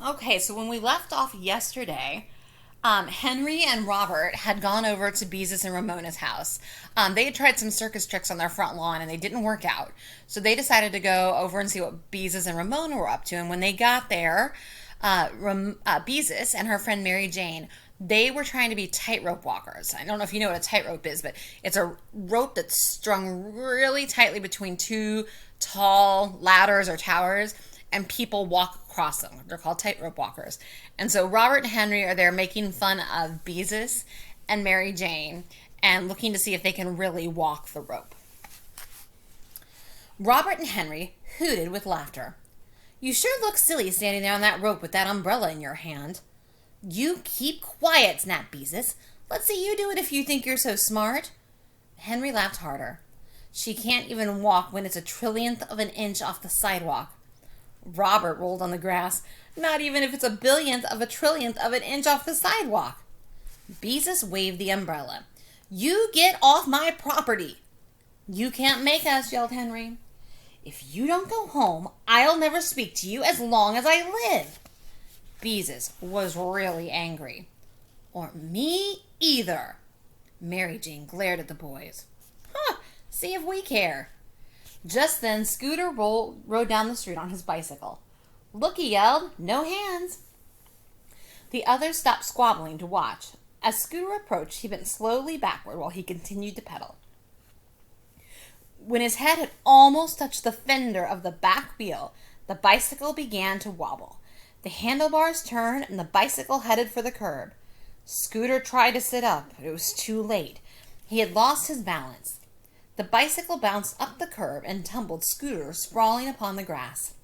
Okay, so when we left off yesterday, Henry and Robert had gone over to Beezus and Ramona's house. They had tried some circus tricks on their front lawn and they didn't work out. So they decided to go over and see what Beezus and Ramona were up to. And when they got there, Beezus and her friend Mary Jane, they were trying to be tightrope walkers. I don't know if you know what a tightrope is, but it's a rope that's strung really tightly between two tall ladders or towers, and people walk across them. They're called tightrope walkers. And so Robert and Henry are there making fun of Beezus and Mary Jane and looking to see if they can really walk the rope. Robert and Henry hooted with laughter. "You sure look silly standing there on that rope with that umbrella in your hand." "You keep quiet," snapped Beezus. "Let's see you do it if you think you're so smart." Henry laughed harder. "She can't even walk when it's a trillionth of an inch off the sidewalk." Robert rolled on the grass. "Not even if it's a billionth of a trillionth of an inch off the sidewalk." Beezus waved the umbrella. "You get off my property." "You can't make us," yelled Henry. "If you don't go home, I'll never speak to you as long as I live." Beezus was really angry. "Or me either." Mary Jane glared at the boys. See if we care." Just then, Scooter rode down the street on his bicycle. "Look," he yelled, "no hands." The others stopped squabbling to watch. As Scooter approached, he bent slowly backward while he continued to pedal. When his head had almost touched the fender of the back wheel, the bicycle began to wobble. The handlebars turned and the bicycle headed for the curb. Scooter tried to sit up, but it was too late. He had lost his balance. The bicycle bounced up the curb and tumbled Scooter sprawling upon the grass.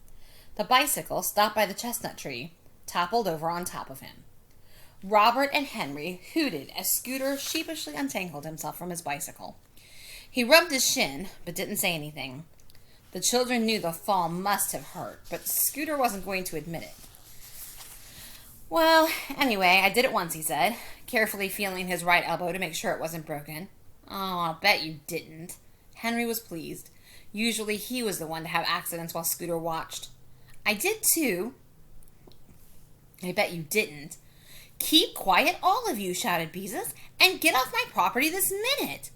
The bicycle, stopped by the chestnut tree, toppled over on top of him. Robert and Henry hooted as Scooter sheepishly untangled himself from his bicycle. He rubbed his shin, but didn't say anything. The children knew the fall must have hurt, but Scooter wasn't going to admit it. "Well, anyway, I did it once," he said, carefully feeling his right elbow to make sure it wasn't broken. "Oh, I'll bet you didn't." Henry was pleased. Usually he was the one to have accidents while Scooter watched. "I did too." "I bet you didn't." "Keep quiet, all of you," shouted Beezus, "and get off my property this minute."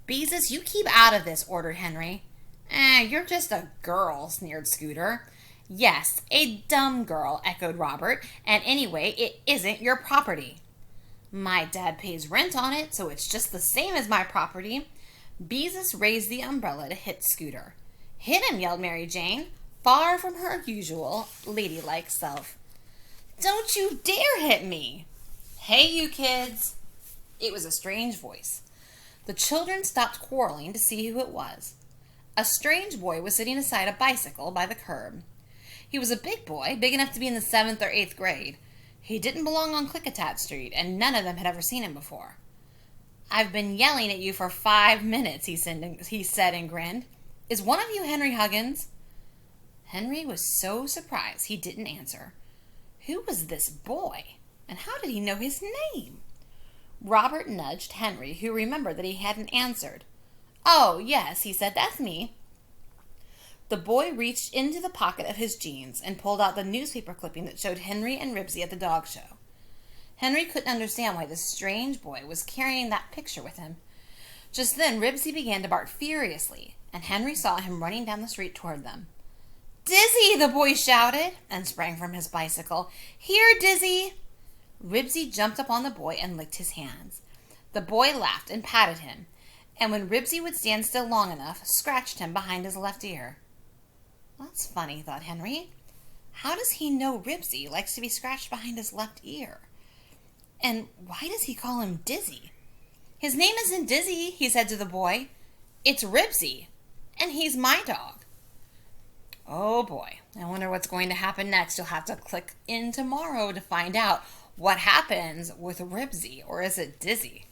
"Beezus, you keep out of this," ordered Henry. You're just a girl," sneered Scooter. "Yes, a dumb girl," echoed Robert, "and anyway, it isn't your property." "My dad pays rent on it, so it's just the same as my property." Beezus raised the umbrella to hit Scooter. "Hit him," yelled Mary Jane, far from her usual ladylike self. "Don't you dare hit me!" "Hey, you kids!" It was a strange voice. The children stopped quarreling to see who it was. A strange boy was sitting beside a bicycle by the curb. He was a big boy, big enough to be in the 7th or 8th grade. He didn't belong on Klickitat Street, and none of them had ever seen him before. "I've been yelling at you for 5 minutes, he said and grinned. "Is one of you Henry Huggins?" Henry was so surprised he didn't answer. Who was this boy, and how did he know his name? Robert nudged Henry, who remembered that he hadn't answered. "Oh, yes," he said, "that's me." The boy reached into the pocket of his jeans and pulled out the newspaper clipping that showed Henry and Ribsy at the dog show. Henry couldn't understand why this strange boy was carrying that picture with him. Just then, Ribsy began to bark furiously, and Henry saw him running down the street toward them. "Dizzy!" the boy shouted, and sprang from his bicycle. "Here, Dizzy!" Ribsy jumped up on the boy and licked his hands. The boy laughed and patted him, and when Ribsy would stand still long enough, scratched him behind his left ear. "That's funny," thought Henry. "How does he know Ribsy likes to be scratched behind his left ear? And why does he call him Dizzy?" "His name isn't Dizzy," he said to the boy. "It's Ribsy, and he's my dog." Oh boy, I wonder what's going to happen next. You'll have to click in tomorrow to find out what happens with Ribsy, or is it Dizzy?